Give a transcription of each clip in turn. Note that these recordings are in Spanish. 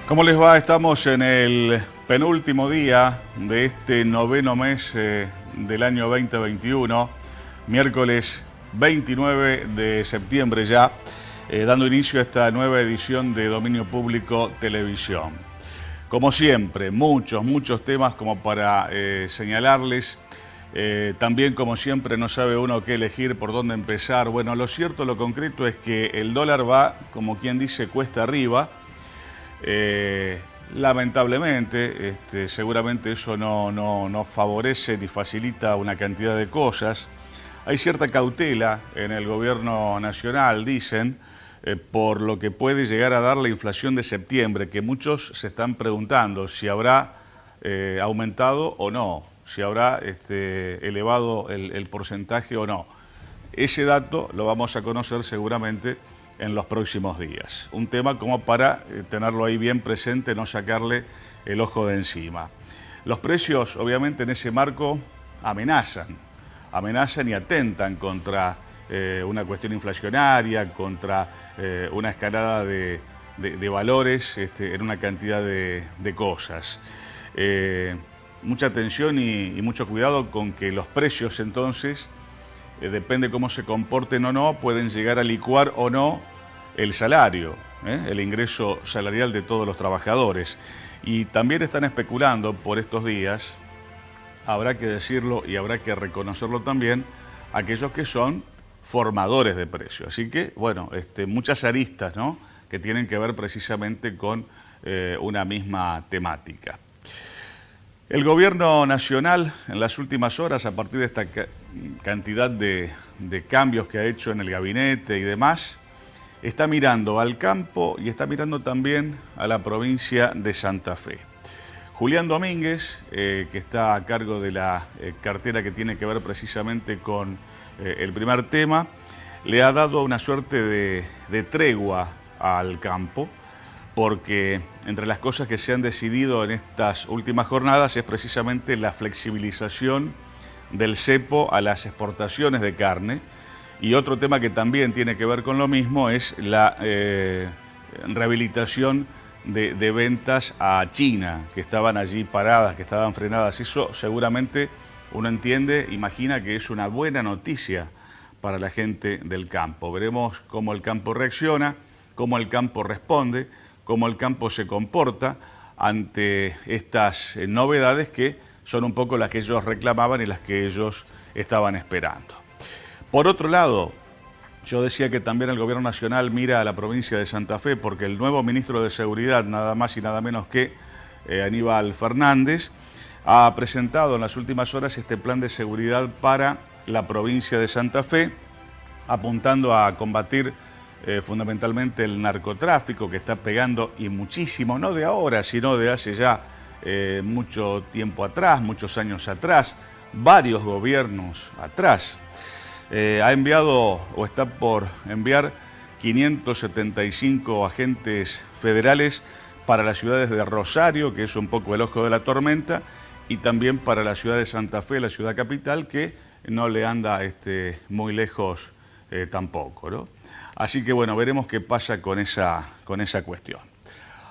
¿Cómo les va? Estamos en el penúltimo día de este noveno mes del año 2021, miércoles 29 de septiembre ya, dando inicio a esta nueva edición de Dominio Público Televisión. Como siempre, muchos temas como para señalarles. También, como siempre, no sabe uno qué elegir, por dónde empezar. Bueno, lo cierto, lo concreto es que el dólar va, como quien dice, cuesta arriba. Lamentablemente, seguramente eso no favorece ni facilita una cantidad de cosas. Hay cierta cautela en el gobierno nacional, dicen, por lo que puede llegar a dar la inflación de septiembre, que muchos se están preguntando si habrá aumentado o no, si habrá elevado el porcentaje o no. Ese dato lo vamos a conocer seguramente en los próximos días. Un tema como para tenerlo ahí bien presente, no sacarle el ojo de encima. Los precios, obviamente, en ese marco amenazan y atentan contra una cuestión inflacionaria, contra una escalada de valores en una cantidad de cosas. Mucha atención y mucho cuidado con que los precios entonces, depende cómo se comporten o no, pueden llegar a licuar o no el salario, el ingreso salarial de todos los trabajadores. Y también están especulando por estos días, habrá que decirlo y habrá que reconocerlo también, aquellos que son formadores de precios. Así que, bueno, muchas aristas, ¿no?, que tienen que ver precisamente con una misma temática. El gobierno nacional, en las últimas horas, a partir de esta cantidad de cambios que ha hecho en el gabinete y demás, está mirando al campo y está mirando también a la provincia de Santa Fe. Julián Domínguez, que está a cargo de la cartera que tiene que ver precisamente con el primer tema, le ha dado una suerte de tregua al campo, porque entre las cosas que se han decidido en estas últimas jornadas es precisamente la flexibilización del cepo a las exportaciones de carne. Y otro tema que también tiene que ver con lo mismo es la rehabilitación de ventas a China, que estaban allí paradas, que estaban frenadas. Eso seguramente uno entiende, imagina que es una buena noticia para la gente del campo. Veremos cómo el campo reacciona, cómo el campo responde, cómo el campo se comporta ante estas novedades que son un poco las que ellos reclamaban y las que ellos estaban esperando. Por otro lado, yo decía que también el gobierno nacional mira a la provincia de Santa Fe porque el nuevo ministro de Seguridad, nada más y nada menos que Aníbal Fernández, ha presentado en las últimas horas este plan de seguridad para la provincia de Santa Fe, apuntando a combatir fundamentalmente el narcotráfico que está pegando y muchísimo, no de ahora, sino de hace ya mucho tiempo atrás, muchos años atrás, varios gobiernos atrás. Ha enviado o está por enviar 575 agentes federales para las ciudades de Rosario, que es un poco el ojo de la tormenta, y también para la ciudad de Santa Fe, la ciudad capital, que no le anda muy lejos tampoco, ¿no? Así que bueno, veremos qué pasa con esa cuestión.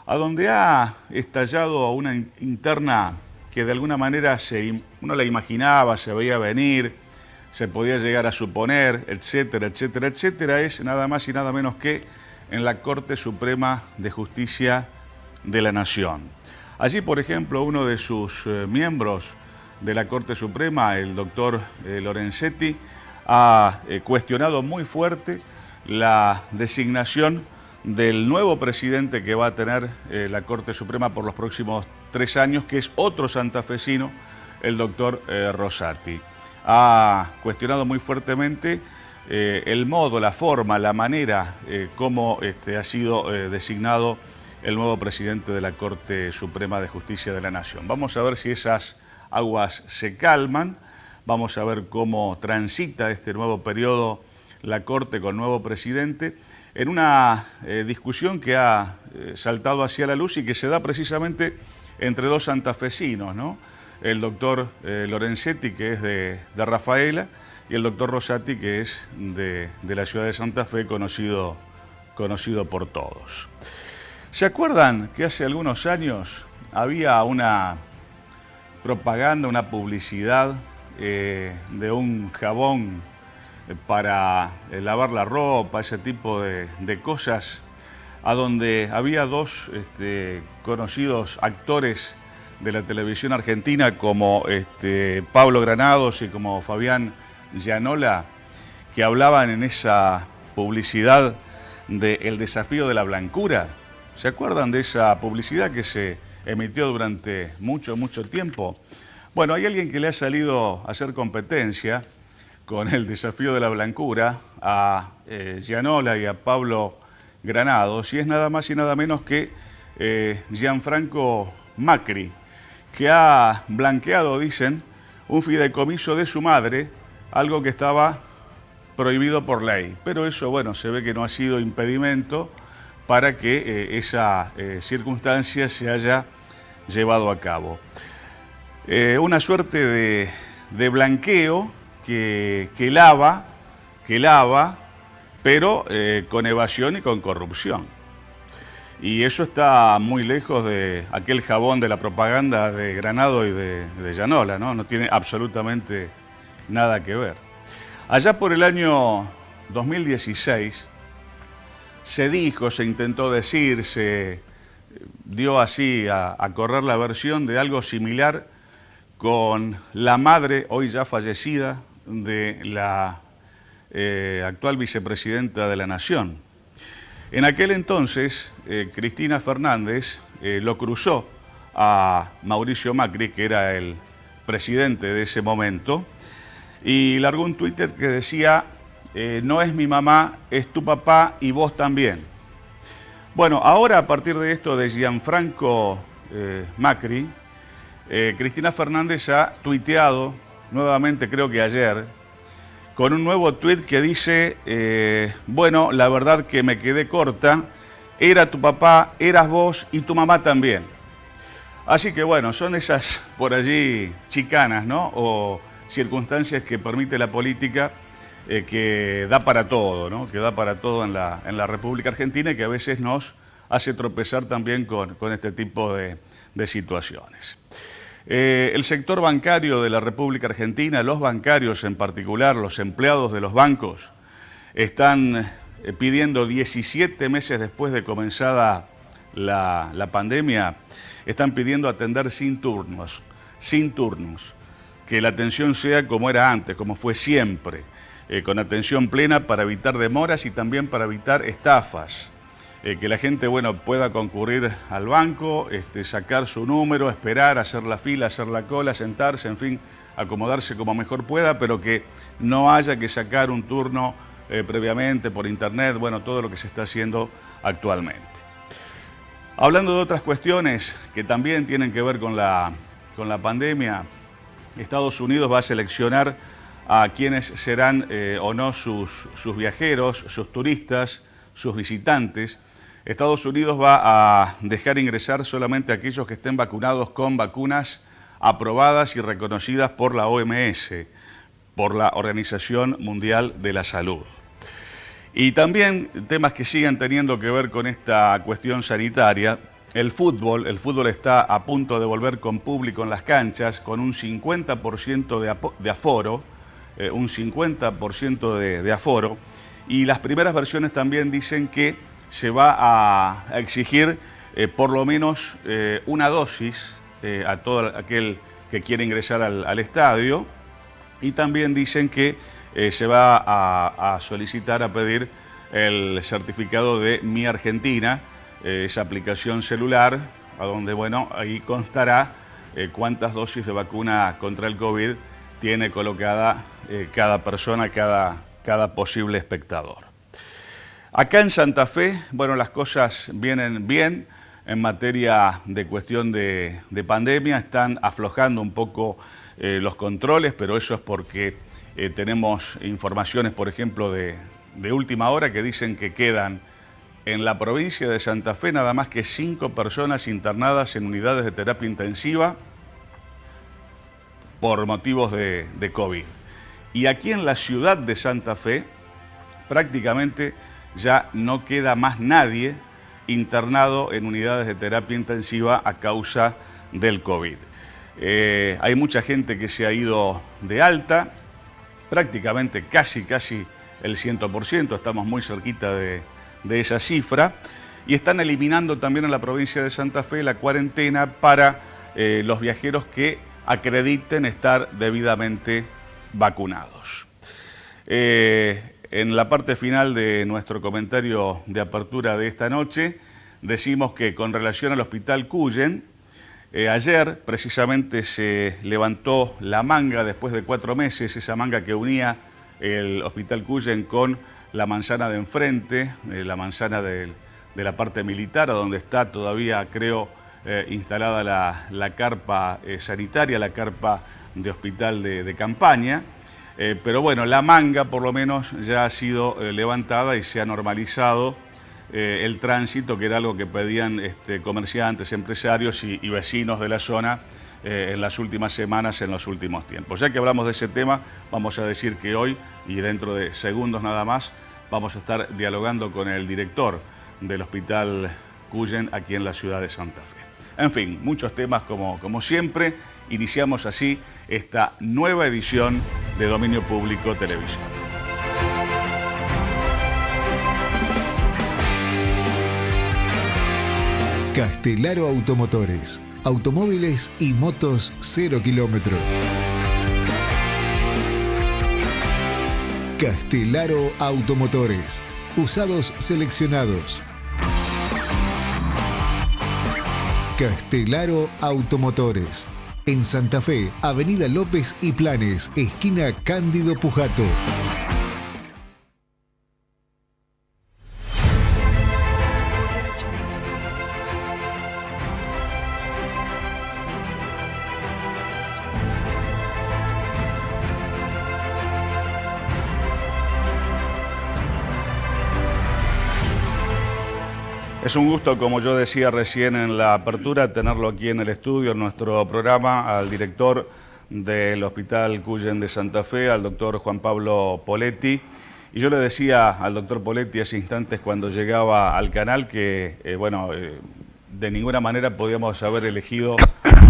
A donde ha estallado una interna que de alguna manera uno la imaginaba, se veía venir, se podía llegar a suponer, etcétera, etcétera, etcétera, es nada más y nada menos que en la Corte Suprema de Justicia de la Nación. Allí, por ejemplo, uno de sus miembros de la Corte Suprema, el doctor Lorenzetti, ha cuestionado muy fuerte la designación del nuevo presidente que va a tener la Corte Suprema por los próximos 3 años, que es otro santafesino, el doctor Rosati. Ha cuestionado muy fuertemente el modo, la forma, la manera como ha sido designado el nuevo presidente de la Corte Suprema de Justicia de la Nación. Vamos a ver si esas aguas se calman, vamos a ver cómo transita este nuevo periodo la Corte con nuevo presidente, en una discusión que ha saltado hacia la luz y que se da precisamente entre dos santafesinos, ¿no? El doctor Lorenzetti, que es de Rafaela, y el doctor Rosati, que es de la ciudad de Santa Fe, conocido por todos. ¿Se acuerdan que hace algunos años había una propaganda, una publicidad de un jabón para lavar la ropa, ese tipo de cosas, a donde había dos conocidos actores de la televisión argentina como Pablo Granados y como Fabián Gianola, que hablaban en esa publicidad del desafío de la blancura? ¿Se acuerdan de esa publicidad que se emitió durante mucho tiempo? Bueno, hay alguien que le ha salido a hacer competencia con el desafío de la blancura a Gianola y a Pablo Granados, y es nada más y nada menos que Gianfranco Macri, que ha blanqueado, dicen, un fideicomiso de su madre, algo que estaba prohibido por ley. Pero eso, bueno, se ve que no ha sido impedimento para que esa circunstancia se haya llevado a cabo. Una suerte de blanqueo que lava, pero con evasión y con corrupción. Y eso está muy lejos de aquel jabón de la propaganda de Granado y de Gianola, ¿no? No tiene absolutamente nada que ver. Allá por el año 2016 se dijo, se intentó decir, se dio así a correr la versión de algo similar con la madre, hoy ya fallecida, de la actual vicepresidenta de la Nación. En aquel entonces, Cristina Fernández lo cruzó a Mauricio Macri, que era el presidente de ese momento, y largó un Twitter que decía: no es mi mamá, es tu papá y vos también. Bueno, ahora a partir de esto de Gianfranco Macri, Cristina Fernández ha tuiteado nuevamente, creo que ayer, con un nuevo tuit que dice, bueno, la verdad que me quedé corta, era tu papá, eras vos y tu mamá también. Así que bueno, son esas por allí chicanas, ¿no? O circunstancias que permite la política, que da para todo, ¿no? Que da para todo en la República Argentina y que a veces nos hace tropezar también con este tipo de situaciones. El sector bancario de la República Argentina, los bancarios en particular, los empleados de los bancos, están pidiendo 17 meses después de comenzada la pandemia, están pidiendo atender sin turnos, que la atención sea como era antes, como fue siempre, con atención plena para evitar demoras y también para evitar estafas. Que la gente, bueno, pueda concurrir al banco, sacar su número, esperar, hacer la fila, hacer la cola, sentarse, en fin, acomodarse como mejor pueda, pero que no haya que sacar un turno previamente por internet, bueno, todo lo que se está haciendo actualmente. Hablando de otras cuestiones que también tienen que ver con la pandemia, Estados Unidos va a seleccionar a quienes serán o no sus viajeros, sus turistas, sus visitantes. Estados Unidos va a dejar ingresar solamente a aquellos que estén vacunados con vacunas aprobadas y reconocidas por la OMS, por la Organización Mundial de la Salud. Y también temas que siguen teniendo que ver con esta cuestión sanitaria. El fútbol está a punto de volver con público en las canchas, con un 50% de aforo, de aforo, y las primeras versiones también dicen que se va a exigir por lo menos una dosis a todo aquel que quiere ingresar al estadio, y también dicen que se va a solicitar, a pedir el certificado de Mi Argentina, esa aplicación celular, a donde, bueno, ahí constará cuántas dosis de vacuna contra el COVID tiene colocada cada persona, cada posible espectador. Acá en Santa Fe, bueno, las cosas vienen bien en materia de cuestión de pandemia, están aflojando un poco los controles, pero eso es porque tenemos informaciones, por ejemplo, de última hora que dicen que quedan en la provincia de Santa Fe nada más que 5 personas internadas en unidades de terapia intensiva por motivos de COVID. Y aquí en la ciudad de Santa Fe prácticamente ya no queda más nadie internado en unidades de terapia intensiva a causa del COVID. Hay mucha gente que se ha ido de alta, prácticamente casi el 100%, estamos muy cerquita de esa cifra, y están eliminando también en la provincia de Santa Fe la cuarentena para los viajeros que acrediten estar debidamente vacunados. En la parte final de nuestro comentario de apertura de esta noche, decimos que con relación al Hospital Cuyen, ayer precisamente se levantó la manga después de 4 meses, esa manga que unía el Hospital Cuyen con la manzana de enfrente, la manzana de la parte militar, donde está todavía, creo, instalada la carpa sanitaria, la carpa de hospital de campaña. Pero bueno, la manga por lo menos ya ha sido levantada y se ha normalizado el tránsito, que era algo que pedían comerciantes, empresarios y vecinos de la zona en las últimas semanas, en los últimos tiempos. Ya que hablamos de ese tema, vamos a decir que hoy, y dentro de segundos nada más, vamos a estar dialogando con el director del Hospital Cuyen aquí en la ciudad de Santa Fe. En fin, muchos temas como siempre. Iniciamos así esta nueva edición de Dominio Público Televisión. Castelaro Automotores. Automóviles y motos 0 kilómetros. Castelaro Automotores. Usados seleccionados. Castelaro Automotores. En Santa Fe, Avenida López y Planes, esquina Cándido Pujato. Es un gusto, como yo decía recién en la apertura, tenerlo aquí en el estudio, en nuestro programa, al director del Hospital Cuyen de Santa Fe, al doctor Juan Pablo Poletti. Y yo le decía al doctor Poletti hace instantes cuando llegaba al canal que, de ninguna manera podíamos haber elegido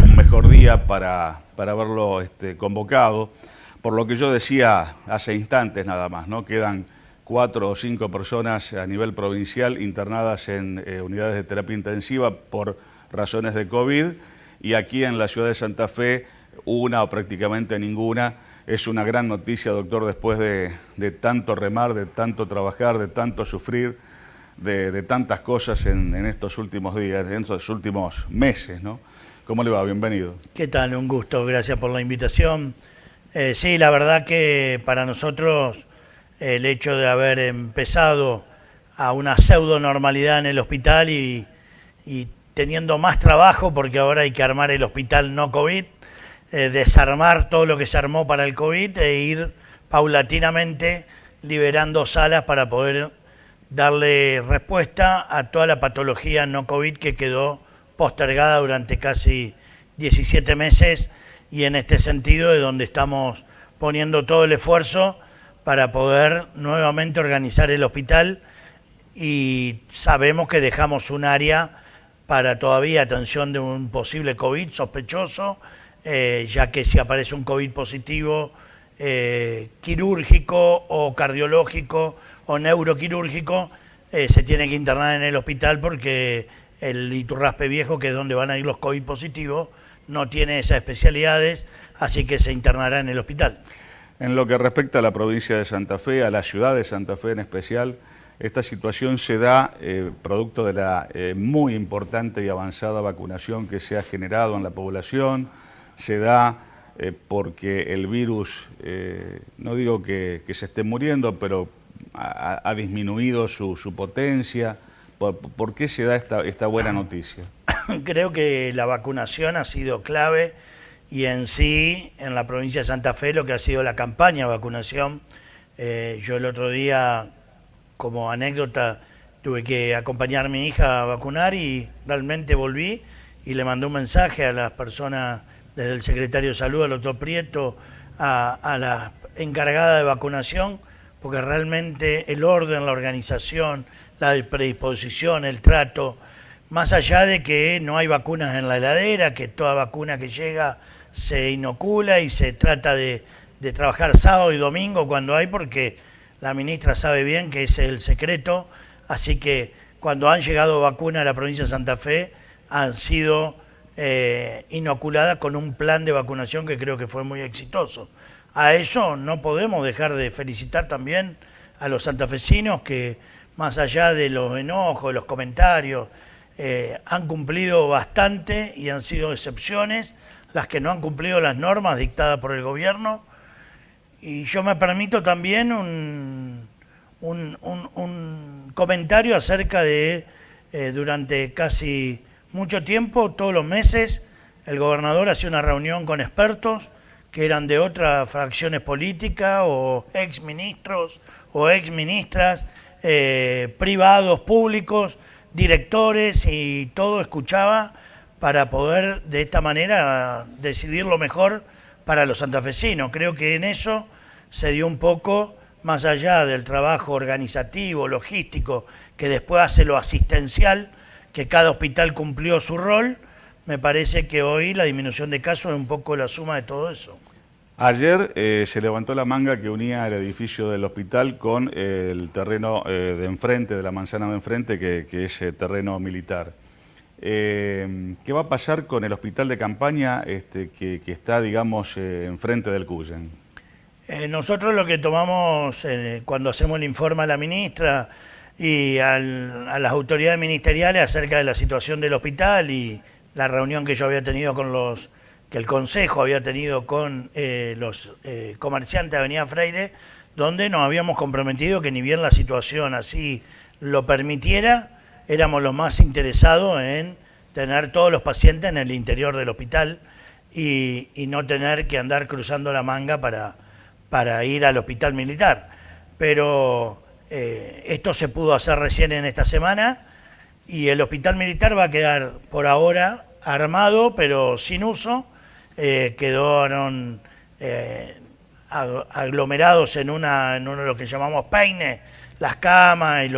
un mejor día para verlo convocado. Por lo que yo decía hace instantes nada más, ¿no? Quedan 4 o 5 personas a nivel provincial internadas en unidades de terapia intensiva por razones de COVID, y aquí en la ciudad de Santa Fe una o prácticamente ninguna. Es una gran noticia, doctor, después de tanto remar, de tanto trabajar, de tanto sufrir, de tantas cosas en estos últimos días, en estos últimos meses, ¿no? ¿Cómo le va? Bienvenido. ¿Qué tal? Un gusto, gracias por la invitación. Sí, la verdad que para nosotros el hecho de haber empezado a una pseudo normalidad en el hospital y teniendo más trabajo, porque ahora hay que armar el hospital no COVID, desarmar todo lo que se armó para el COVID e ir paulatinamente liberando salas para poder darle respuesta a toda la patología no COVID que quedó postergada durante casi 17 meses, y en este sentido es donde estamos poniendo todo el esfuerzo para poder nuevamente organizar el hospital, y sabemos que dejamos un área para todavía atención de un posible COVID sospechoso, ya que si aparece un COVID positivo quirúrgico o cardiológico o neuroquirúrgico, se tiene que internar en el hospital, porque el Iturraspe Viejo, que es donde van a ir los COVID positivos, no tiene esas especialidades, así que se internará en el hospital. En lo que respecta a la provincia de Santa Fe, a la ciudad de Santa Fe en especial, esta situación se da producto de la muy importante y avanzada vacunación que se ha generado en la población. Se da porque el virus, no digo que se esté muriendo, pero ha disminuido su potencia. ¿Por qué se da esta buena noticia? Creo que la vacunación ha sido clave, y en sí, en la provincia de Santa Fe, lo que ha sido la campaña de vacunación. Yo el otro día, como anécdota, tuve que acompañar a mi hija a vacunar, y realmente volví y le mandé un mensaje a las personas, desde el secretario de Salud, al doctor Prieto, a la encargada de vacunación, porque realmente el orden, la organización, la predisposición, el trato, más allá de que no hay vacunas en la heladera, que toda vacuna que llega se inocula y se trata de trabajar sábado y domingo cuando hay, porque la ministra sabe bien que ese es el secreto, así que cuando han llegado vacunas a la provincia de Santa Fe han sido inoculadas con un plan de vacunación que creo que fue muy exitoso. A eso no podemos dejar de felicitar también a los santafesinos que, más allá de los enojos, de los comentarios, han cumplido bastante y han sido excepciones las que no han cumplido las normas dictadas por el gobierno. Y yo me permito también un comentario acerca de, durante casi mucho tiempo, todos los meses, el gobernador hacía una reunión con expertos que eran de otras fracciones políticas o exministros o exministras, privados, públicos, directores, y todo escuchaba para poder de esta manera decidir lo mejor para los santafesinos. Creo que en eso se dio un poco, más allá del trabajo organizativo, logístico, que después hace lo asistencial, que cada hospital cumplió su rol. Me parece que hoy la disminución de casos es un poco la suma de todo eso. Ayer se levantó la manga que unía el edificio del hospital con el terreno de enfrente, de la manzana de enfrente, que es terreno militar. ¿Qué va a pasar con el hospital de campaña que está, digamos, enfrente del Cuyen? Nosotros lo que tomamos cuando hacemos el informe a la ministra y a las autoridades ministeriales acerca de la situación del hospital y la reunión que yo había tenido que el Consejo había tenido con los comerciantes de Avenida Freire, donde nos habíamos comprometido que ni bien la situación así lo permitiera, éramos los más interesados en tener todos los pacientes en el interior del hospital y no tener que andar cruzando la manga para ir al hospital militar. Pero esto se pudo hacer recién en esta semana y el hospital militar va a quedar por ahora armado pero sin uso. Quedaron aglomerados en uno de lo que llamamos peines, las camas y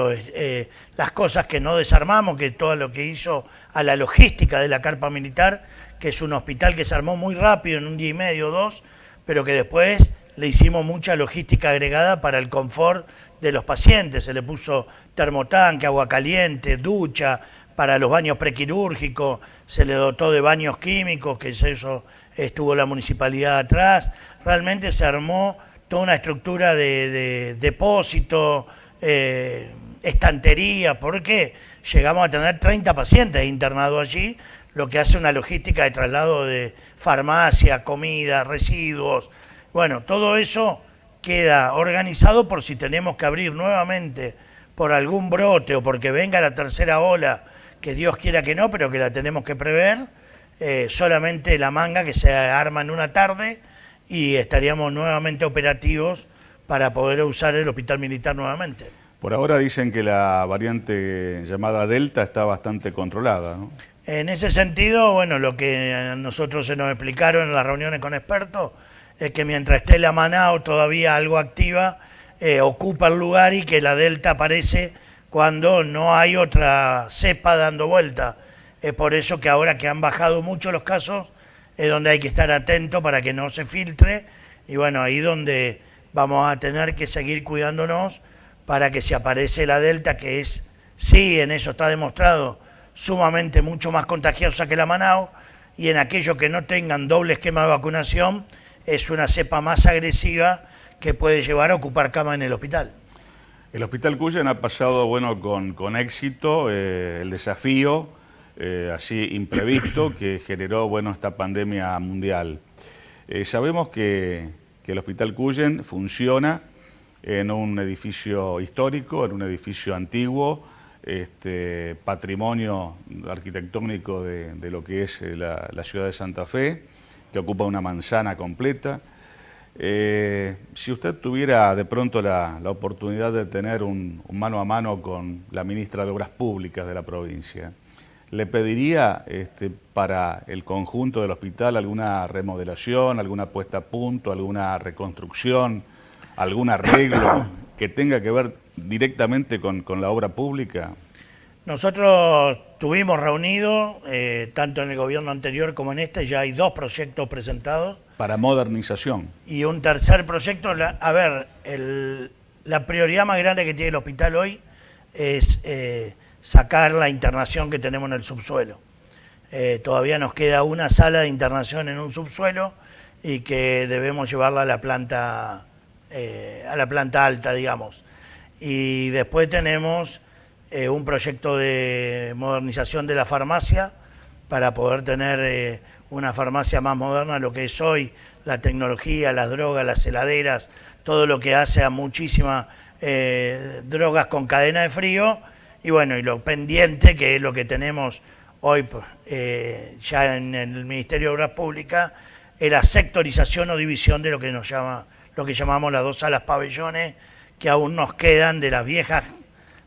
las cosas que no desarmamos, que todo lo que hizo a la logística de la carpa militar, que es un hospital que se armó muy rápido, en un día y medio, 2, pero que después le hicimos mucha logística agregada para el confort de los pacientes. Se le puso termotanque, agua caliente, ducha para los baños prequirúrgicos, se le dotó de baños químicos, que eso estuvo la municipalidad atrás. Realmente se armó toda una estructura de depósito, estantería, porque llegamos a tener 30 pacientes internados allí, lo que hace una logística de traslado de farmacia, comida, residuos. Bueno, todo eso queda organizado por si tenemos que abrir nuevamente por algún brote o porque venga la tercera ola, que Dios quiera que no, pero que la tenemos que prever. Solamente la manga que se arma en una tarde y estaríamos nuevamente operativos para poder usar el hospital militar nuevamente. Por ahora dicen que la variante llamada Delta está bastante controlada, ¿no? En ese sentido, bueno, lo que a nosotros se nos explicaron en las reuniones con expertos es que mientras esté la Manao todavía algo activa, ocupa el lugar y que la Delta aparece cuando no hay otra cepa dando vuelta. Es por eso que ahora que han bajado mucho los casos, es donde hay que estar atento para que no se filtre. Y bueno, ahí donde vamos a tener que seguir cuidándonos para que si aparece la Delta, que es, sí, en eso está demostrado, sumamente mucho más contagiosa que la Manao, y en aquellos que no tengan doble esquema de vacunación, es una cepa más agresiva que puede llevar a ocupar cama en el hospital. El Hospital Cuyen ha pasado, bueno, con éxito el desafío así imprevisto que generó, bueno, esta pandemia mundial. Sabemos que el Hospital Cuyen funciona en un edificio histórico, en un edificio antiguo, patrimonio arquitectónico de lo que es la ciudad de Santa Fe, que ocupa una manzana completa. Si usted tuviera de pronto la oportunidad de tener un mano a mano con la ministra de Obras Públicas de la provincia, ¿le pediría para el conjunto del hospital alguna remodelación, alguna puesta a punto, alguna reconstrucción, algún arreglo que tenga que ver directamente con la obra pública? Nosotros tuvimos reunido, tanto en el gobierno anterior como en este, ya hay 2 proyectos presentados. Para modernización. Y un tercer proyecto. A ver, la prioridad más grande que tiene el hospital hoy es sacar la internación que tenemos en el subsuelo. Todavía nos queda una sala de internación en un subsuelo y que debemos llevarla a la planta alta, digamos. Y después tenemos un proyecto de modernización de la farmacia para poder tener una farmacia más moderna, lo que es hoy la tecnología, las drogas, las heladeras, todo lo que hace a muchísimas drogas con cadena de frío. Y bueno, y lo pendiente, que es lo que tenemos hoy ya en el Ministerio de Obras Públicas, es la sectorización o división de lo que llamamos las 2 salas pabellones, que aún nos quedan de las viejas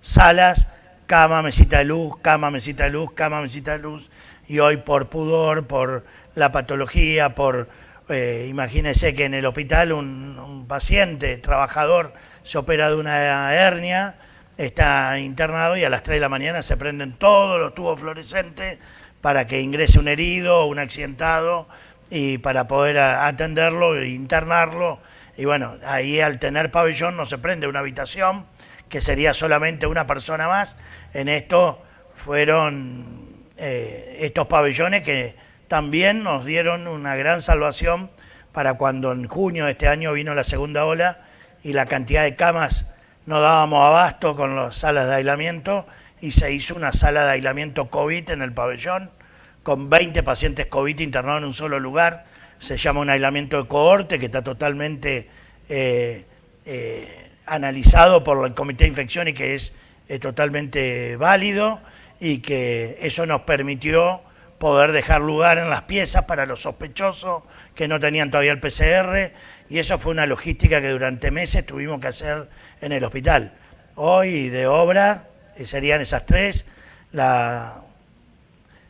salas, cama, mesita de luz, cama, mesita de luz, cama, mesita de luz. Y hoy por pudor, por la patología, imagínense que en el hospital un paciente, trabajador, se opera de una hernia, está internado y a las 3 de la mañana se prenden todos los tubos fluorescentes para que ingrese un herido o un accidentado y para poder atenderlo e internarlo. Y bueno, ahí al tener pabellón no se prende una habitación, que sería solamente una persona más. En esto fueron estos pabellones que también nos dieron una gran salvación para cuando en junio de este año vino la segunda ola y la cantidad de camas no dábamos abasto con las salas de aislamiento, y se hizo una sala de aislamiento COVID en el pabellón con 20 pacientes COVID internados en un solo lugar. Se llama un aislamiento de cohorte que está totalmente analizado por el Comité de Infección y que es totalmente válido, y que eso nos permitió poder dejar lugar en las piezas para los sospechosos que no tenían todavía el PCR, y eso fue una logística que durante meses tuvimos que hacer en el hospital. Hoy de obra serían esas 3, la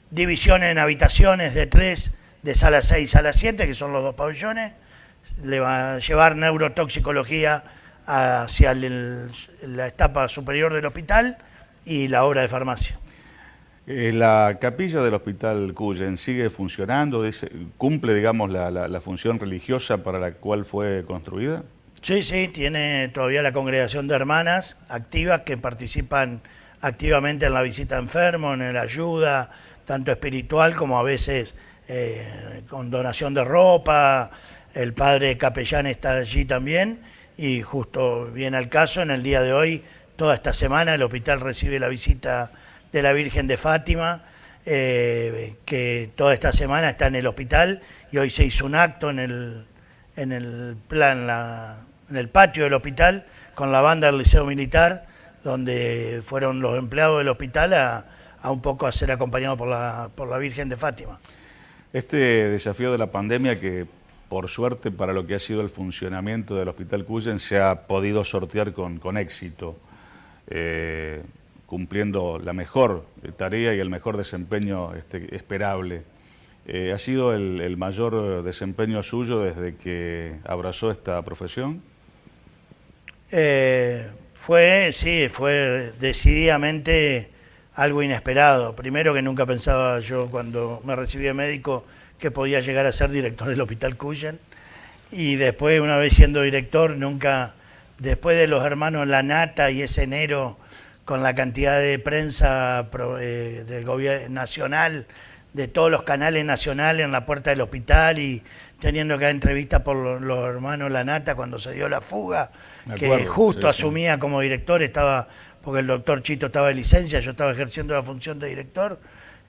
división en habitaciones de 3, de sala 6 y sala 7, que son los 2 pabellones, le va a llevar neurotoxicología hacia la etapa superior del hospital, y la obra de farmacia. ¿La capilla del Hospital Cuyen sigue funcionando? ¿Cumple, digamos, la función religiosa para la cual fue construida? Sí, tiene todavía la congregación de hermanas activas que participan activamente en la visita a enfermos, en la ayuda, tanto espiritual como a veces con donación de ropa. El padre capellán está allí también, y justo viene al caso, en el día de hoy, toda esta semana, el hospital recibe la visita de la Virgen de Fátima, que toda esta semana está en el hospital, y hoy se hizo un acto en el patio del hospital con la banda del Liceo Militar, donde fueron los empleados del hospital a un poco a ser acompañados por la Virgen de Fátima. Este desafío de la pandemia, que por suerte para lo que ha sido el funcionamiento del Hospital Cuyen se ha podido sortear con éxito, cumpliendo la mejor tarea y el mejor desempeño esperable. ¿Ha sido el mayor desempeño suyo desde que abrazó esta profesión? Fue decididamente algo inesperado. Primero, que nunca pensaba yo, cuando me recibí de médico, que podía llegar a ser director del Hospital Cuyen. Y después, una vez siendo director, nunca, después de los hermanos Lanata y ese enero, con la cantidad de prensa del gobierno nacional, de todos los canales nacionales en la puerta del hospital, y teniendo que dar entrevistas por los hermanos Lanata cuando se dio la fuga, que justo asumía como director, porque el doctor Chito estaba de licencia, yo estaba ejerciendo la función de director.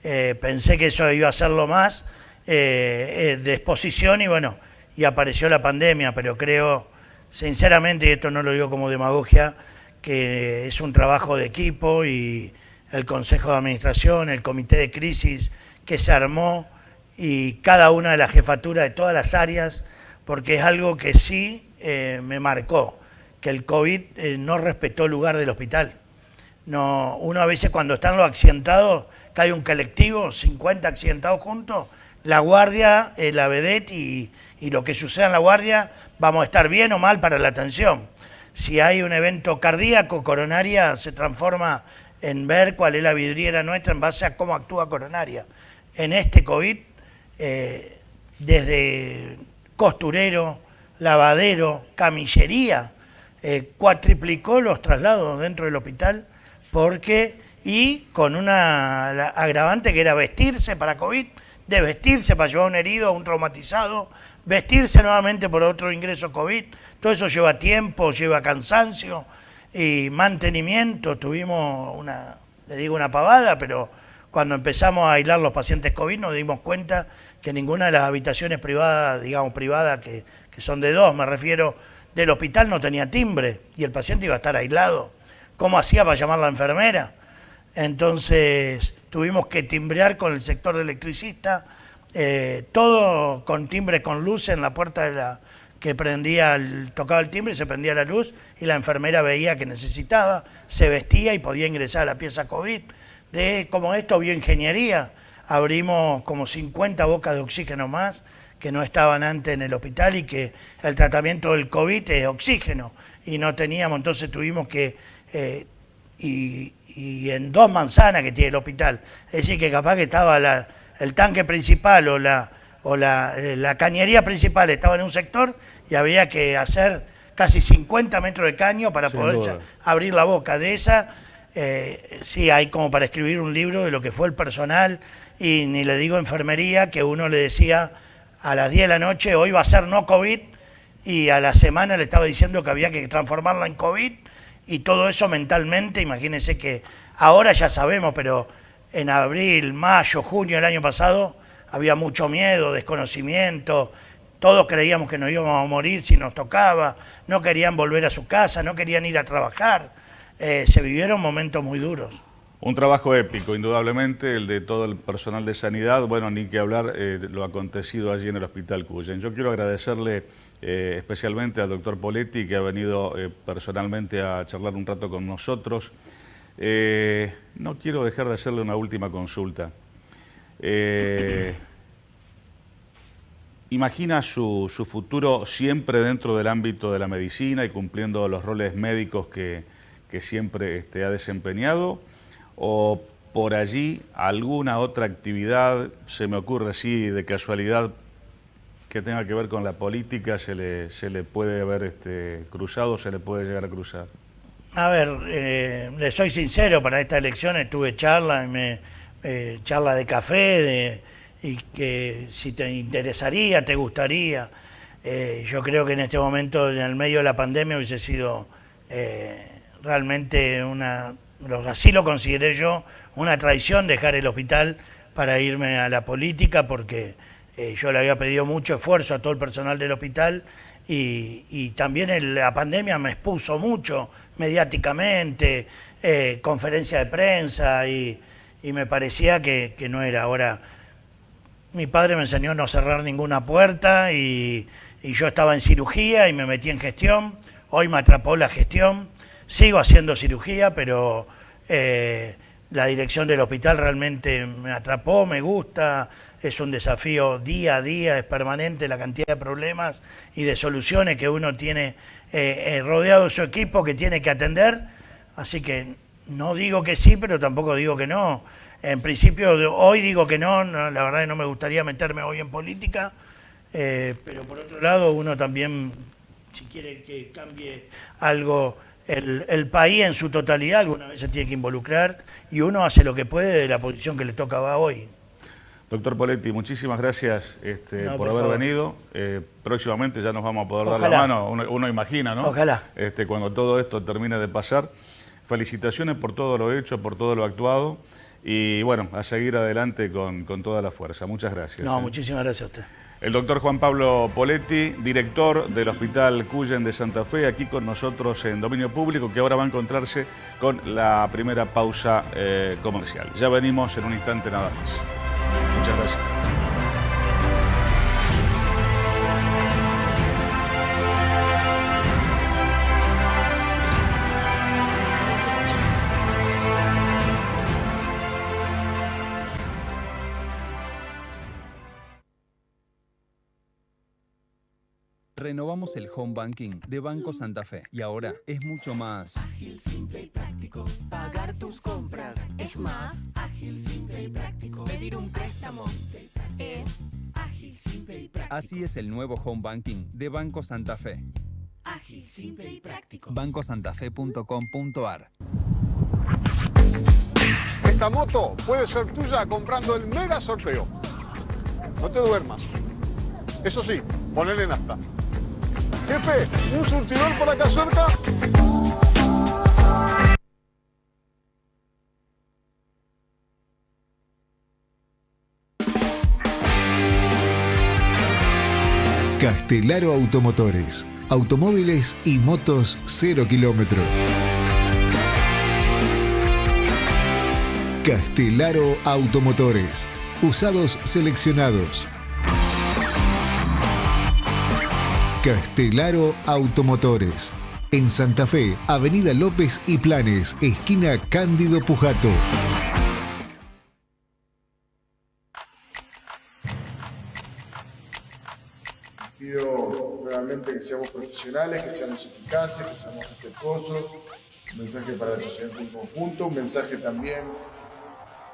Pensé que eso iba a ser lo más de exposición, y bueno, y apareció la pandemia, pero creo, sinceramente, y esto no lo digo como demagogia, que es un trabajo de equipo, y el Consejo de Administración, el Comité de Crisis que se armó, y cada una de las jefaturas de todas las áreas, porque es algo que sí me marcó, que el COVID no respetó el lugar del hospital. No, uno a veces, cuando están los accidentados, cae un colectivo, 50 accidentados juntos, la guardia, la vedette y lo que suceda en la guardia, vamos a estar bien o mal para la atención. si hay un evento cardíaco, coronaria se transforma en ver cuál es la vidriera nuestra en base a cómo actúa coronaria. En este COVID, desde costurero, lavadero, camillería, cuatriplicó los traslados dentro del hospital y con una agravante que era vestirse para COVID, desvestirse para llevar a un herido, a un traumatizado, vestirse nuevamente por otro ingreso COVID. Todo eso lleva tiempo, lleva cansancio y mantenimiento. Tuvimos le digo una pavada, pero cuando empezamos a aislar los pacientes COVID nos dimos cuenta que ninguna de las habitaciones privadas, digamos privadas, que son de 2, me refiero, del hospital no tenía timbre y el paciente iba a estar aislado. ¿Cómo hacía para llamar a la enfermera? Entonces tuvimos que timbrear con el sector de electricista, todo con timbre con luz en la puerta que tocaba el timbre y se prendía la luz y la enfermera veía que necesitaba, se vestía y podía ingresar a la pieza COVID. Como esto, bioingeniería, abrimos como 50 bocas de oxígeno más que no estaban antes en el hospital y que el tratamiento del COVID es oxígeno y no teníamos, entonces tuvimos que, y en 2 manzanas que tiene el hospital, es decir que capaz que estaba el tanque principal o la cañería principal estaba en un sector y había que hacer casi 50 metros de caño para poder abrir la boca. De esa, sí, hay como para escribir un libro de lo que fue el personal, y ni le digo enfermería, que uno le decía a las 10 de la noche, hoy va a ser no COVID, y a la semana le estaba diciendo que había que transformarla en COVID, y todo eso mentalmente, imagínense que ahora ya sabemos, pero en abril, mayo, junio del año pasado había mucho miedo, desconocimiento, todos creíamos que nos íbamos a morir si nos tocaba, no querían volver a su casa, no querían ir a trabajar, se vivieron momentos muy duros. Un trabajo épico, indudablemente, el de todo el personal de sanidad. Bueno, ni que hablar lo acontecido allí en el Hospital Cuyen. Yo quiero agradecerle especialmente al doctor Poletti, que ha venido personalmente a charlar un rato con nosotros. No quiero dejar de hacerle una última consulta. ¿Imagina su futuro siempre dentro del ámbito de la medicina y cumpliendo los roles médicos que siempre ha desempeñado? ¿O por allí alguna otra actividad, se me ocurre así de casualidad, que tenga que ver con la política, se le puede haber cruzado, se le puede llegar a cruzar? A ver, le soy sincero, para esta elección tuve charla de café, y que si te interesaría, te gustaría. Yo creo que en este momento, en el medio de la pandemia, hubiese sido realmente así lo consideré yo, una traición dejar el hospital para irme a la política, porque yo le había pedido mucho esfuerzo a todo el personal del hospital y también la pandemia me expuso mucho mediáticamente, conferencia de prensa y me parecía que no era. Ahora, mi padre me enseñó a no cerrar ninguna puerta y yo estaba en cirugía y me metí en gestión. Hoy me atrapó la gestión. Sigo haciendo cirugía, pero la dirección del hospital realmente me atrapó, me gusta, es un desafío día a día, es permanente la cantidad de problemas y de soluciones que uno tiene rodeado de su equipo que tiene que atender, así que no digo que sí, pero tampoco digo que no. En principio hoy digo que no, la verdad es que no me gustaría meterme hoy en política, pero por otro lado uno también, si quiere que cambie algo el país en su totalidad, alguna vez se tiene que involucrar y uno hace lo que puede de la posición que le tocaba hoy. Doctor Poletti, muchísimas gracias por haber venido. Próximamente ya nos vamos a poder Ojalá. dar la mano, uno imagina, ¿no? Ojalá. Cuando todo esto termine de pasar. Felicitaciones por todo lo hecho, por todo lo actuado y bueno, a seguir adelante con toda la fuerza. Muchas gracias. No, muchísimas gracias a usted. El doctor Juan Pablo Poletti, director del Hospital Cuyen de Santa Fe, aquí con nosotros en Dominio Público, que ahora va a encontrarse con la primera pausa comercial. Ya venimos en un instante nada más. Muchas gracias. Renovamos el home banking de Banco Santa Fe y ahora es mucho más ágil, simple y práctico. Pagar tus compras es más ágil, simple y práctico. Pedir un préstamo es ágil, simple y práctico. Así es el nuevo home banking de Banco Santa Fe. Ágil, simple y práctico. bancosantafe.com.ar. Esta moto puede ser tuya comprando el mega sorteo. No te duermas. Eso sí, ponele nafta. Jefe, ¿un surtidor por acá cerca? Castelaro Automotores. Automóviles y motos 0 kilómetro. Castelaro Automotores. Usados seleccionados. Castelaro Automotores. En Santa Fe, Avenida López y Planes, esquina Cándido Pujato. Pido realmente que seamos profesionales, que seamos eficaces, que seamos respetuosos. Un mensaje para la sociedad en conjunto, un mensaje también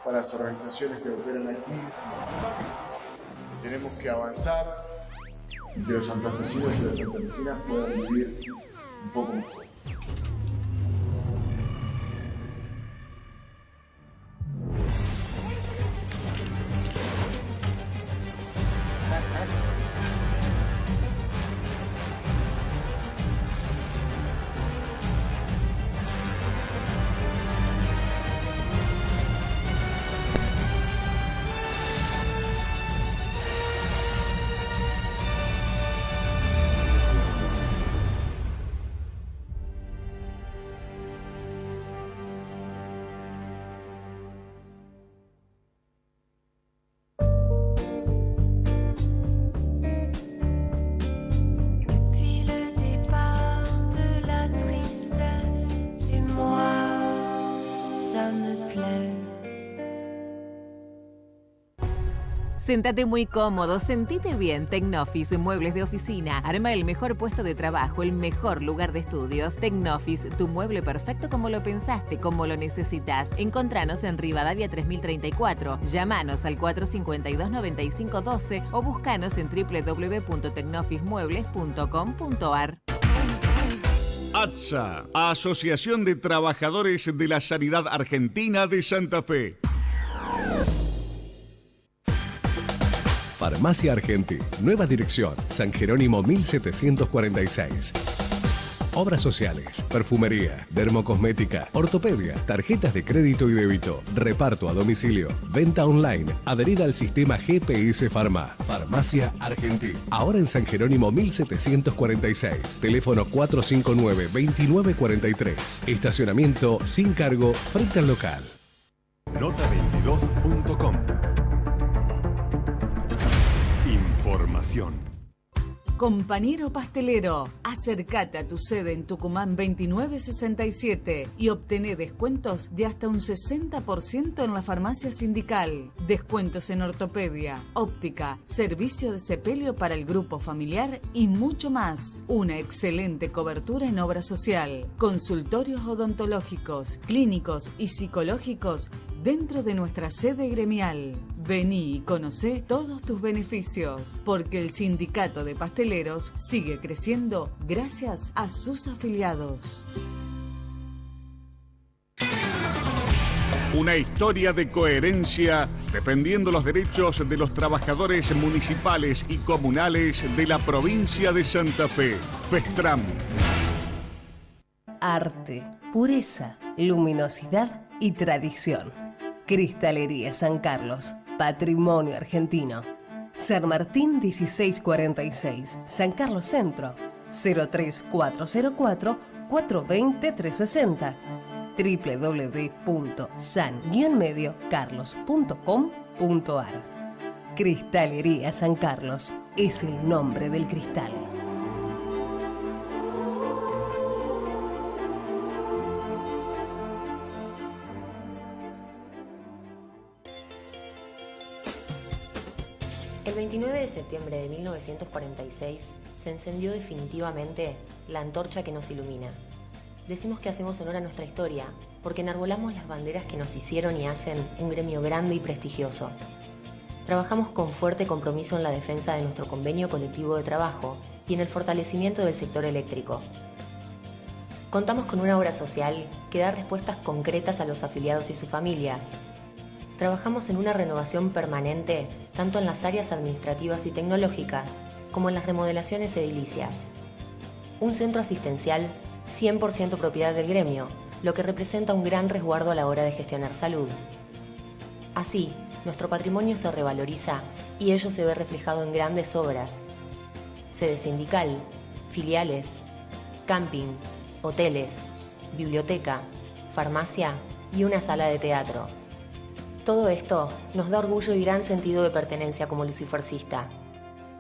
para las organizaciones que operan aquí. Tenemos que avanzar y que los santafesinos y las santafesinas puedan vivir un poco mejor. Séntate muy cómodo, sentite bien. Tecnoffice, muebles de oficina. Arma el mejor puesto de trabajo, el mejor lugar de estudios. Tecnoffice, tu mueble perfecto como lo pensaste, como lo necesitas. Encontranos en Rivadavia 3034. Llámanos al 452-9512 o buscanos en www.tecnofficemuebles.com.ar. ATSA, Asociación de Trabajadores de la Sanidad Argentina de Santa Fe. Farmacia Argenti, nueva dirección, San Jerónimo 1746. Obras sociales, perfumería, dermocosmética, ortopedia, tarjetas de crédito y débito, reparto a domicilio, venta online, adherida al sistema GPS Pharma. Farmacia Argenti, ahora en San Jerónimo 1746, teléfono 459-2943, estacionamiento sin cargo frente al local. Nota22.com. Información. Compañero pastelero, acércate a tu sede en Tucumán 2967 y obtené descuentos de hasta un 60% en la farmacia sindical. Descuentos en ortopedia, óptica, servicio de sepelio para el grupo familiar y mucho más. Una excelente cobertura en obra social, consultorios odontológicos, clínicos y psicológicos dentro de nuestra sede gremial. Vení y conocé todos tus beneficios, porque el sindicato de pasteleros sigue creciendo gracias a sus afiliados. Una historia de coherencia defendiendo los derechos de los trabajadores municipales y comunales de la provincia de Santa Fe. Festram. Arte, pureza, luminosidad y tradición. Cristalería San Carlos, patrimonio argentino. San Martín 1646, San Carlos Centro, 03404 420 360. www.san-mediocarlos.com.ar. Cristalería San Carlos es el nombre del cristal. El 29 de septiembre de 1946 se encendió definitivamente la antorcha que nos ilumina. Decimos que hacemos honor a nuestra historia porque enarbolamos las banderas que nos hicieron y hacen un gremio grande y prestigioso. Trabajamos con fuerte compromiso en la defensa de nuestro convenio colectivo de trabajo y en el fortalecimiento del sector eléctrico. Contamos con una obra social que da respuestas concretas a los afiliados y sus familias. Trabajamos en una renovación permanente tanto en las áreas administrativas y tecnológicas como en las remodelaciones edilicias. Un centro asistencial 100% propiedad del gremio, lo que representa un gran resguardo a la hora de gestionar salud. Así, nuestro patrimonio se revaloriza y ello se ve reflejado en grandes obras. Sede sindical, filiales, camping, hoteles, biblioteca, farmacia y una sala de teatro. Todo esto nos da orgullo y gran sentido de pertenencia como lucifercista.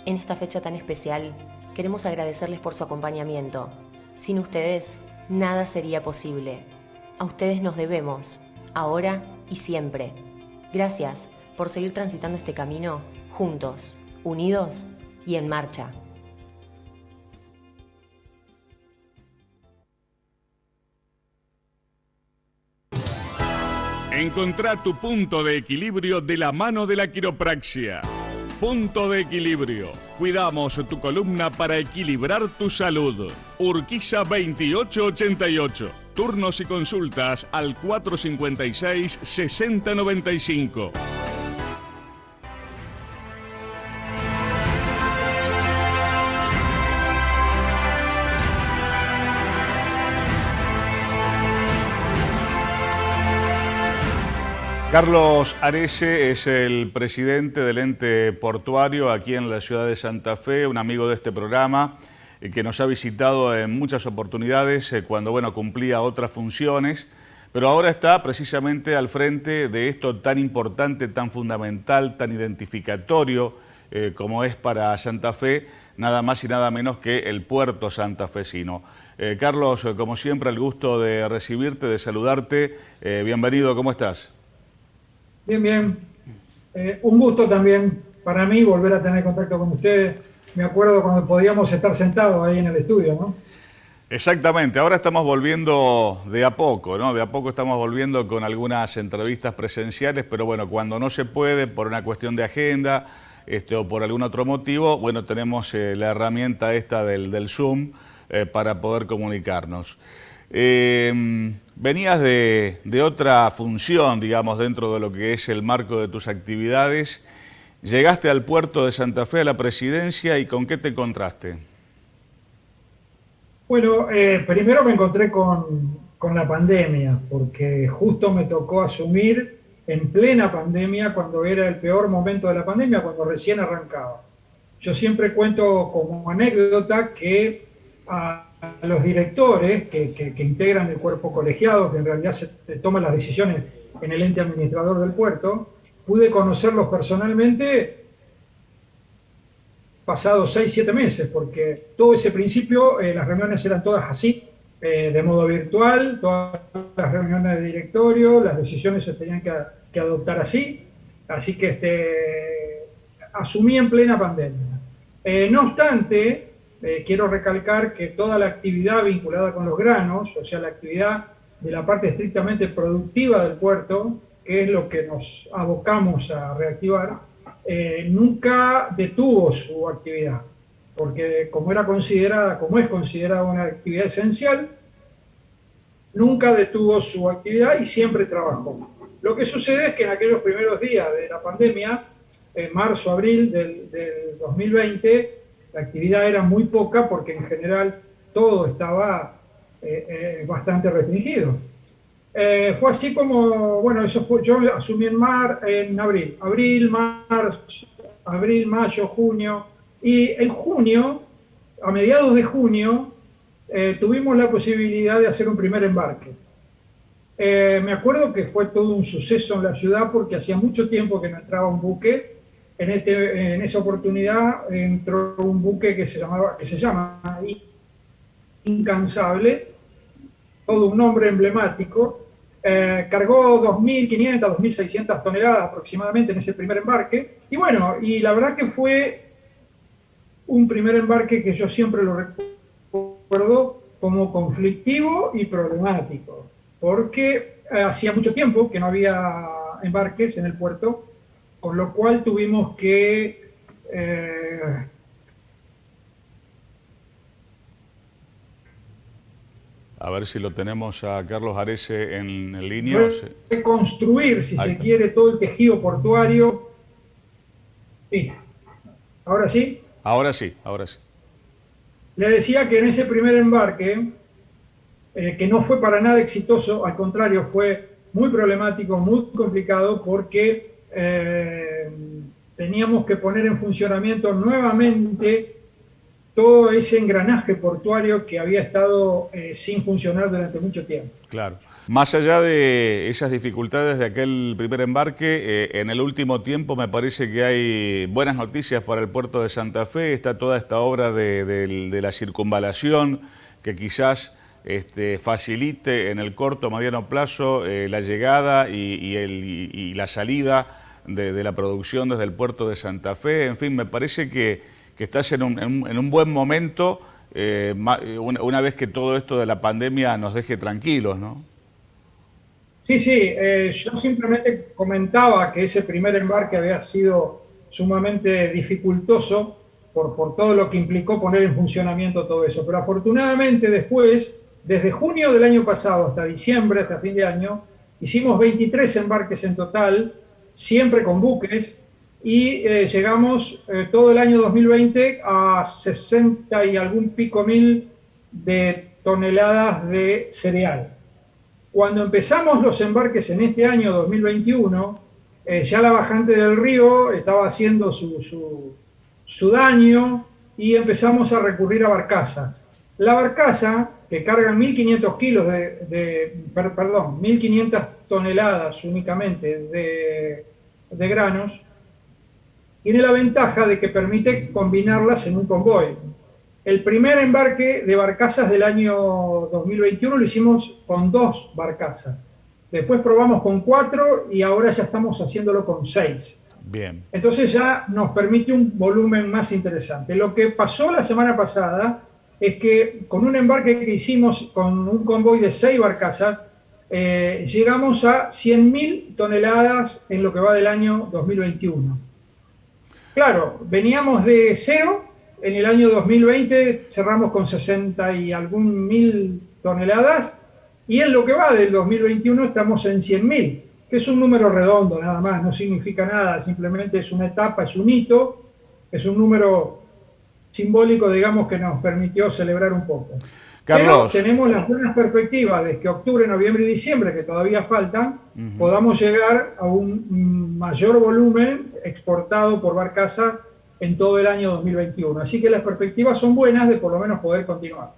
En esta fecha tan especial, queremos agradecerles por su acompañamiento. Sin ustedes, nada sería posible. A ustedes nos debemos, ahora y siempre. Gracias por seguir transitando este camino juntos, unidos y en marcha. Encontrá tu punto de equilibrio de la mano de la quiropraxia. Punto de equilibrio. Cuidamos tu columna para equilibrar tu salud. Urquiza 2888. Turnos y consultas al 456-6095. Carlos Arese es el presidente del ente portuario aquí en la ciudad de Santa Fe, un amigo de este programa que nos ha visitado en muchas oportunidades cuando cumplía otras funciones, pero ahora está precisamente al frente de esto tan importante, tan fundamental, tan identificatorio como es para Santa Fe, nada más y nada menos que el puerto santafesino. Carlos, como siempre, el gusto de recibirte, de saludarte. Bienvenido, ¿cómo estás? Bien, bien. Un gusto también para mí volver a tener contacto con ustedes. Me acuerdo cuando podíamos estar sentados ahí en el estudio, ¿no? Exactamente. Ahora estamos volviendo de a poco, ¿no? De a poco estamos volviendo con algunas entrevistas presenciales, pero cuando no se puede por una cuestión de agenda o por algún otro motivo, tenemos la herramienta esta del Zoom para poder comunicarnos. Venías de otra función, digamos, dentro de lo que es el marco de tus actividades. Llegaste al puerto de Santa Fe, a la presidencia, ¿y con qué te encontraste? Bueno, primero me encontré con la pandemia, porque justo me tocó asumir en plena pandemia, cuando era el peor momento de la pandemia, cuando recién arrancaba. Yo siempre cuento como anécdota que a los directores que integran el cuerpo colegiado, que en realidad se toman las decisiones en el ente administrador del puerto, pude conocerlos personalmente pasados 6-7 meses, porque todo ese principio las reuniones eran todas así, de modo virtual, todas las reuniones de directorio, las decisiones se tenían que adoptar así que asumí en plena pandemia. No obstante, quiero recalcar que toda la actividad vinculada con los granos, o sea, la actividad de la parte estrictamente productiva del puerto, que es lo que nos abocamos a reactivar, nunca detuvo su actividad, porque como es considerada una actividad esencial, nunca detuvo su actividad y siempre trabajó. Lo que sucede es que en aquellos primeros días de la pandemia, en marzo, abril del 2020, la actividad era muy poca porque en general todo estaba bastante restringido. Fue así como, yo asumí en abril, mayo, junio, y en junio, a mediados de junio, tuvimos la posibilidad de hacer un primer embarque. Me acuerdo que fue todo un suceso en la ciudad porque hacía mucho tiempo que no entraba un buque. En esa oportunidad entró un buque que se llama Incansable, todo un nombre emblemático, cargó 2.500, 2.600 toneladas aproximadamente en ese primer embarque. Y bueno, y la verdad que fue un primer embarque que yo siempre lo recuerdo como conflictivo y problemático, porque hacía mucho tiempo que no había embarques en el puerto, con lo cual tuvimos que a ver si lo tenemos a Carlos Arese en línea. Reconstruir, si se quiere, todo el tejido portuario. Sí. ¿Ahora sí? Ahora sí, ahora sí. Le decía que en ese primer embarque, que no fue para nada exitoso, al contrario, fue muy problemático, muy complicado, porque teníamos que poner en funcionamiento nuevamente todo ese engranaje portuario que había estado sin funcionar durante mucho tiempo. Claro. Más allá de esas dificultades de aquel primer embarque, en el último tiempo me parece que hay buenas noticias para el puerto de Santa Fe. Está toda esta obra de la circunvalación que quizás facilite en el corto o mediano plazo la llegada y la salida de la producción desde el puerto de Santa Fe. En fin, me parece que estás en un buen momento una vez que todo esto de la pandemia nos deje tranquilos, ¿no? Sí, yo simplemente comentaba que ese primer embarque había sido sumamente dificultoso por todo lo que implicó poner en funcionamiento todo eso, pero afortunadamente después, desde junio del año pasado hasta diciembre, hasta fin de año, hicimos 23 embarques en total, siempre con buques, y llegamos todo el año 2020 a 60 y algún pico mil de toneladas de cereal. Cuando empezamos los embarques en este año 2021, ya la bajante del río estaba haciendo su daño y empezamos a recurrir a barcazas. La barcaza, que carga 1.500 kilos 1.500 toneladas únicamente de granos, tiene la ventaja de que permite combinarlas en un convoy. El primer embarque de barcazas del año 2021 lo hicimos con 2 barcazas. Después probamos con 4 y ahora ya estamos haciéndolo con 6. Bien. Entonces ya nos permite un volumen más interesante. Lo que pasó la semana pasada es que con un embarque que hicimos con un convoy de 6 barcazas, llegamos a 100.000 toneladas en lo que va del año 2021. Claro, veníamos de 0, en el año 2020 cerramos con 60 y algún mil toneladas, y en lo que va del 2021 estamos en 100.000, que es un número redondo nada más, no significa nada, simplemente es una etapa, es un hito, es un número simbólico, digamos, que nos permitió celebrar un poco. Carlos. Pero tenemos las buenas perspectivas de que octubre, noviembre y diciembre, que todavía faltan, podamos llegar a un mayor volumen exportado por barcaza en todo el año 2021. Así que las perspectivas son buenas de por lo menos poder continuar.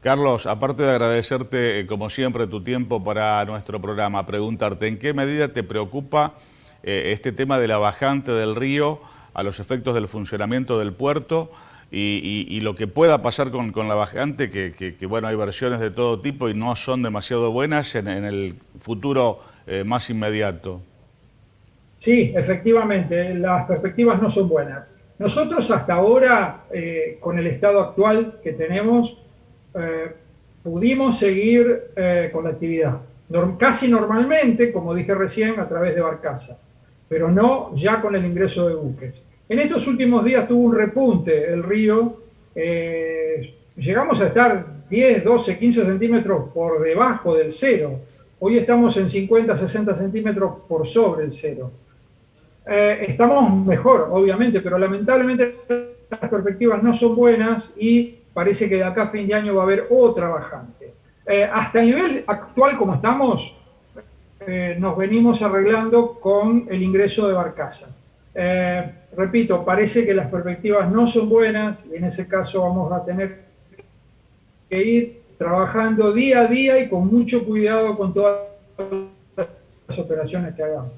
Carlos, aparte de agradecerte, como siempre, tu tiempo para nuestro programa, preguntarte, ¿en qué medida te preocupa este tema de la bajante del río a los efectos del funcionamiento del puerto y lo que pueda pasar con la bajante, que bueno, hay versiones de todo tipo y no son demasiado buenas en el futuro más inmediato? Sí, efectivamente, las perspectivas no son buenas. Nosotros hasta ahora, con el estado actual que tenemos, pudimos seguir con la actividad. Casi normalmente, como dije recién, a través de barcaza, pero no ya con el ingreso de buques. En estos últimos días tuvo un repunte el río, llegamos a estar 10, 12, 15 centímetros por debajo del cero. Hoy estamos en 50, 60 centímetros por sobre el cero. Estamos mejor, obviamente, pero lamentablemente las perspectivas no son buenas y parece que de acá a fin de año va a haber otra bajante. Hasta el nivel actual como estamos, nos venimos arreglando con el ingreso de barcazas. Repito, parece que las perspectivas no son buenas y en ese caso vamos a tener que ir trabajando día a día y con mucho cuidado con todas las operaciones que hagamos.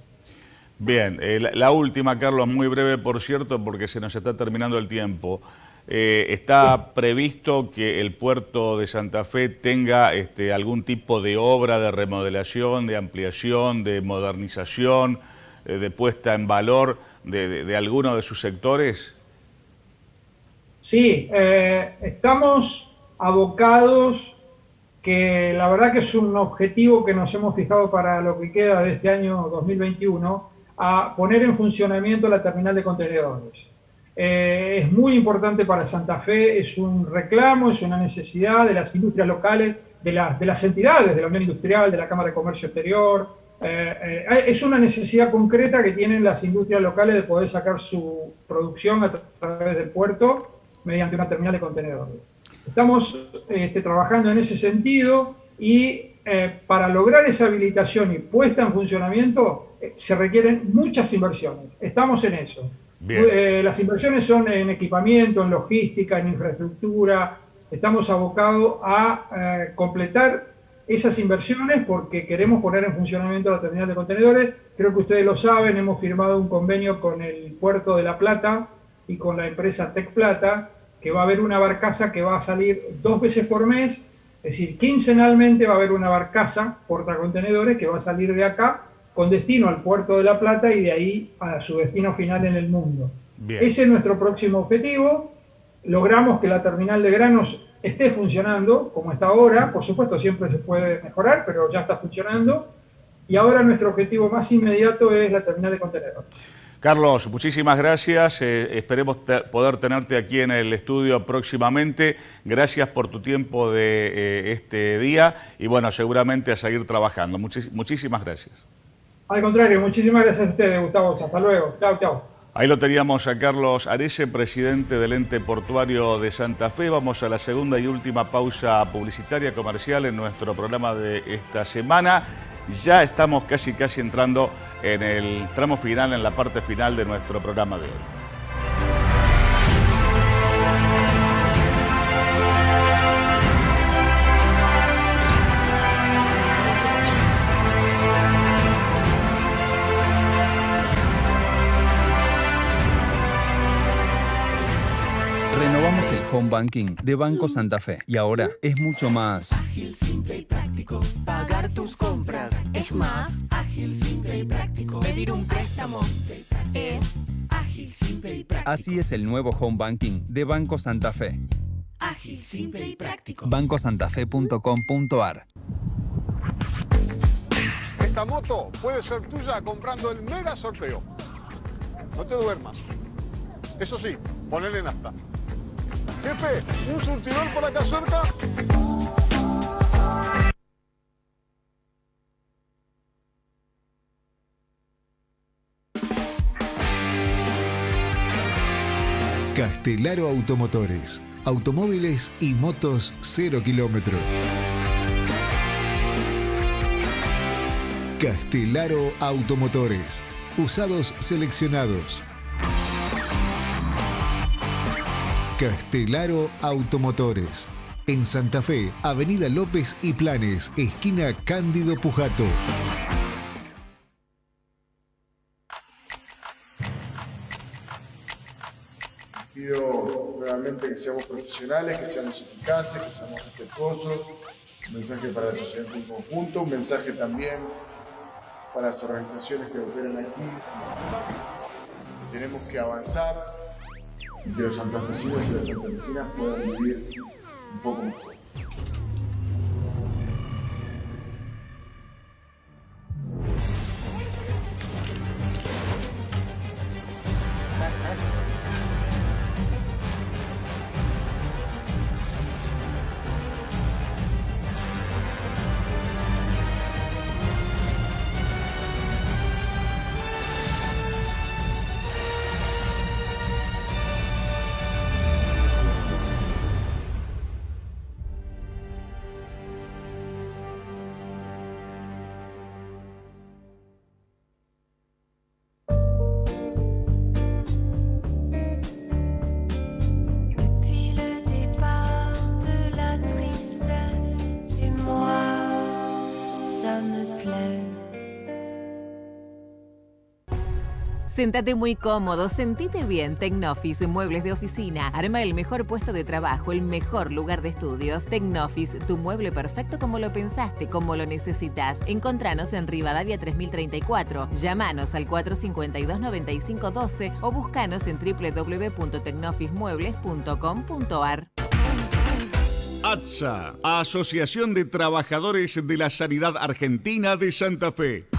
Bien, la última, Carlos, muy breve, por cierto, porque se nos está terminando el tiempo. ¿Está previsto que el puerto de Santa Fe tenga algún tipo de obra de remodelación, de ampliación, de modernización, de puesta en valor de alguno de sus sectores? Sí, estamos abocados, que la verdad que es un objetivo que nos hemos fijado para lo que queda de este año 2021, a poner en funcionamiento la terminal de contenedores. Es muy importante para Santa Fe, es un reclamo, es una necesidad de las industrias locales, de las entidades, de la Unión Industrial, de la Cámara de Comercio Exterior. Es una necesidad concreta que tienen las industrias locales de poder sacar su producción a través del puerto mediante una terminal de contenedores. Estamos trabajando en ese sentido y para lograr esa habilitación y puesta en funcionamiento se requieren muchas inversiones. Estamos en eso. Las inversiones son en equipamiento, en logística, en infraestructura. Estamos abocados a completar esas inversiones porque queremos poner en funcionamiento la terminal de contenedores. Creo que ustedes lo saben, hemos firmado un convenio con el Puerto de La Plata y con la empresa Tec Plata, que va a haber una barcaza que va a salir 2 veces por mes, es decir, quincenalmente va a haber una barcaza portacontenedores que va a salir de acá con destino al Puerto de La Plata y de ahí a su destino final en el mundo. Bien. Ese es nuestro próximo objetivo. Logramos que la terminal de granos esté funcionando como está ahora. Por supuesto, siempre se puede mejorar, pero ya está funcionando. Y ahora nuestro objetivo más inmediato es la terminal de contenedores. Carlos, muchísimas gracias. Esperemos poder tenerte aquí en el estudio próximamente. Gracias por tu tiempo de este día y bueno, seguramente a seguir trabajando. Muchísimas gracias. Al contrario, muchísimas gracias a ustedes, Gustavo. Hasta luego. Chao, chao. Ahí lo teníamos a Carlos Arese, presidente del Ente Portuario de Santa Fe. Vamos a la segunda y última pausa publicitaria comercial en nuestro programa de esta semana. Ya estamos casi entrando en el tramo final, en la parte final de nuestro programa de hoy. Renovamos el home banking de Banco Santa Fe y ahora es mucho más ágil, simple y práctico. Pagar tus compras es más ágil, simple y práctico. Pedir un préstamo es ágil, simple y práctico. Así es el nuevo home banking de Banco Santa Fe. Ágil, simple y práctico. bancosantafe.com.ar. Esta moto puede ser tuya comprando el mega sorteo. No te duermas. Eso sí, ponele nafta. Jefe, ¿un surtidor por acá cerca? Castelaro Automotores. Automóviles y motos 0 kilómetros. Castelaro Automotores. Usados seleccionados. Castelaro Automotores. En Santa Fe, Avenida López y Planes, esquina Cándido Pujato. Pido realmente que seamos profesionales, que seamos eficaces, que seamos respetuosos. Un mensaje para la sociedad en conjunto, un mensaje también para las organizaciones que operan aquí. Tenemos que avanzar y que los santafesinos y las santafesinas puedan vivir un poco mejor. Sentate muy cómodo, sentite bien. Tecnofis, muebles de oficina. Arma el mejor puesto de trabajo, el mejor lugar de estudios. Tecnofis, tu mueble perfecto como lo pensaste, como lo necesitas. Encontranos en Rivadavia 3034. Llámanos al 452-9512 o buscanos en www.tecnofismuebles.com.ar. ATSA, Asociación de Trabajadores de la Sanidad Argentina de Santa Fe.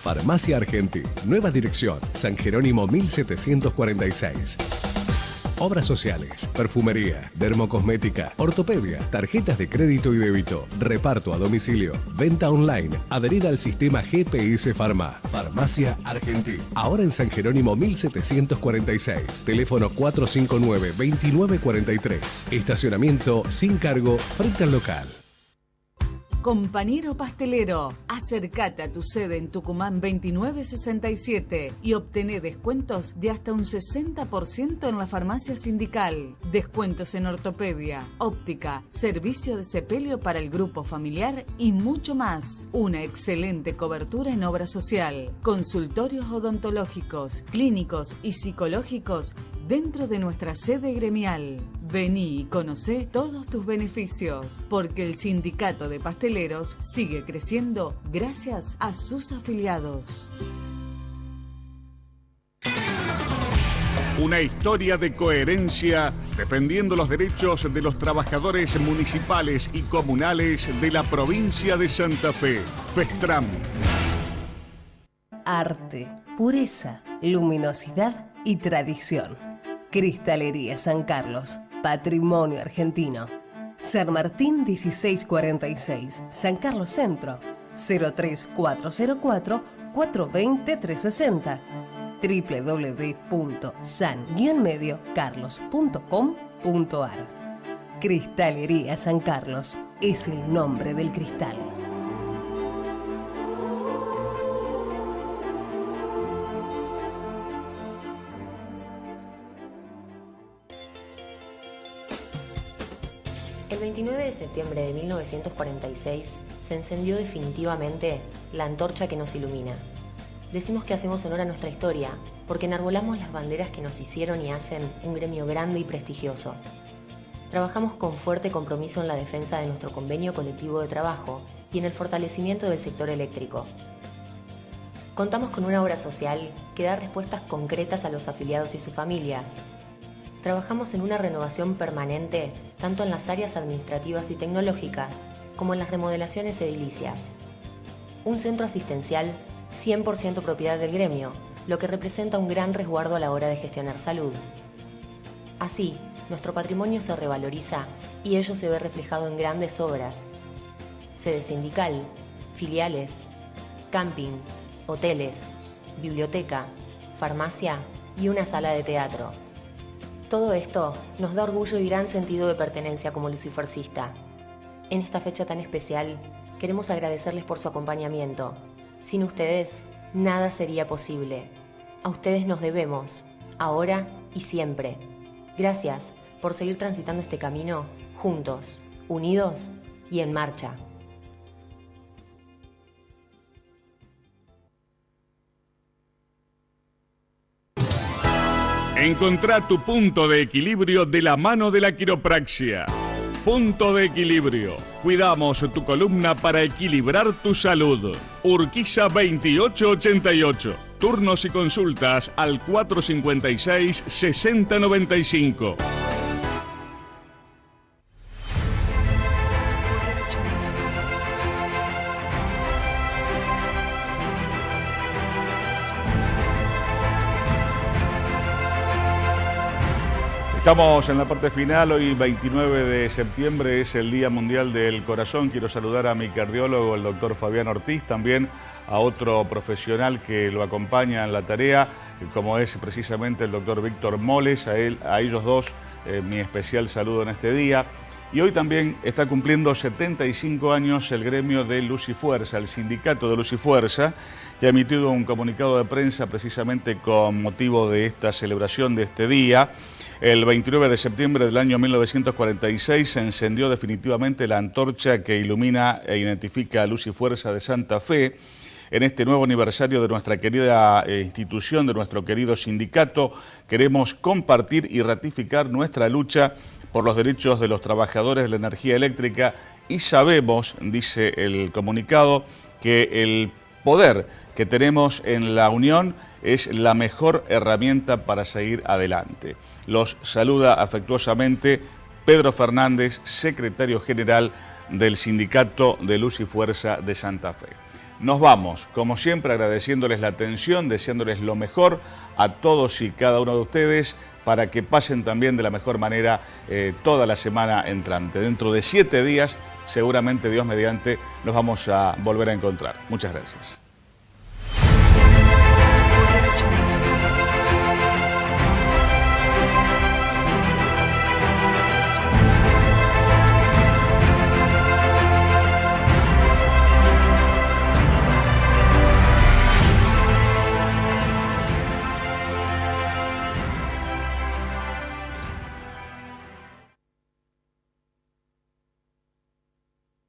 Farmacia Argenti, nueva dirección, San Jerónimo 1746. Obras sociales, perfumería, dermocosmética, ortopedia, tarjetas de crédito y débito, reparto a domicilio, venta online, adherida al sistema GPS Pharma. Farmacia Argenti, ahora en San Jerónimo 1746, teléfono 459-2943, estacionamiento sin cargo frente al local. Compañero pastelero, acércate a tu sede en Tucumán 2967 y obtené descuentos de hasta un 60% en la farmacia sindical. Descuentos en ortopedia, óptica, servicio de sepelio para el grupo familiar y mucho más. Una excelente cobertura en obra social, consultorios odontológicos, clínicos y psicológicos dentro de nuestra sede gremial. Vení y conocé todos tus beneficios, porque el sindicato de pasteleros sigue creciendo gracias a sus afiliados. Una historia de coherencia defendiendo los derechos de los trabajadores municipales y comunales de la provincia de Santa Fe. Festram. Arte, pureza, luminosidad y tradición. Cristalería San Carlos, patrimonio argentino. San Martín 1646, San Carlos Centro, 03404 420 360. www.san-mediocarlos.com.ar. Cristalería San Carlos es el nombre del cristal. El 29 de septiembre de 1946 se encendió definitivamente la antorcha que nos ilumina. Decimos que hacemos honor a nuestra historia porque enarbolamos las banderas que nos hicieron y hacen un gremio grande y prestigioso. Trabajamos con fuerte compromiso en la defensa de nuestro convenio colectivo de trabajo y en el fortalecimiento del sector eléctrico. Contamos con una obra social que da respuestas concretas a los afiliados y sus familias. Trabajamos en una renovación permanente tanto en las áreas administrativas y tecnológicas como en las remodelaciones edilicias. Un centro asistencial 100% propiedad del gremio, lo que representa un gran resguardo a la hora de gestionar salud. Así, nuestro patrimonio se revaloriza y ello se ve reflejado en grandes obras. Sede sindical, filiales, camping, hoteles, biblioteca, farmacia y una sala de teatro. Todo esto nos da orgullo y gran sentido de pertenencia como lucifercista. En esta fecha tan especial, queremos agradecerles por su acompañamiento. Sin ustedes, nada sería posible. A ustedes nos debemos, ahora y siempre. Gracias por seguir transitando este camino juntos, unidos y en marcha. Encontrá tu punto de equilibrio de la mano de la quiropraxia. Punto de equilibrio. Cuidamos tu columna para equilibrar tu salud. Urquiza 2888. Turnos y consultas al 456-6095. Estamos en la parte final, hoy 29 de septiembre es el Día Mundial del Corazón. Quiero saludar a mi cardiólogo, el doctor Fabián Ortiz, también a otro profesional que lo acompaña en la tarea, como es precisamente el doctor Víctor Moles, a ellos dos mi especial saludo en este día. Y hoy también está cumpliendo 75 años el gremio de Luz y Fuerza, el sindicato de Luz y Fuerza, que ha emitido un comunicado de prensa precisamente con motivo de esta celebración de este día. El 29 de septiembre del año 1946 se encendió definitivamente la antorcha que ilumina e identifica a Luz y Fuerza de Santa Fe. En este nuevo aniversario de nuestra querida institución, de nuestro querido sindicato, queremos compartir y ratificar nuestra lucha por los derechos de los trabajadores de la energía eléctrica y sabemos, dice el comunicado, que el poder que tenemos en la unión es la mejor herramienta para seguir adelante. Los saluda afectuosamente Pedro Fernández, secretario general del Sindicato de Luz y Fuerza de Santa Fe. Nos vamos, como siempre, agradeciéndoles la atención, deseándoles lo mejor a todos y cada uno de ustedes para que pasen también de la mejor manera toda la semana entrante. Dentro de 7 días, seguramente, Dios mediante, nos vamos a volver a encontrar. Muchas gracias.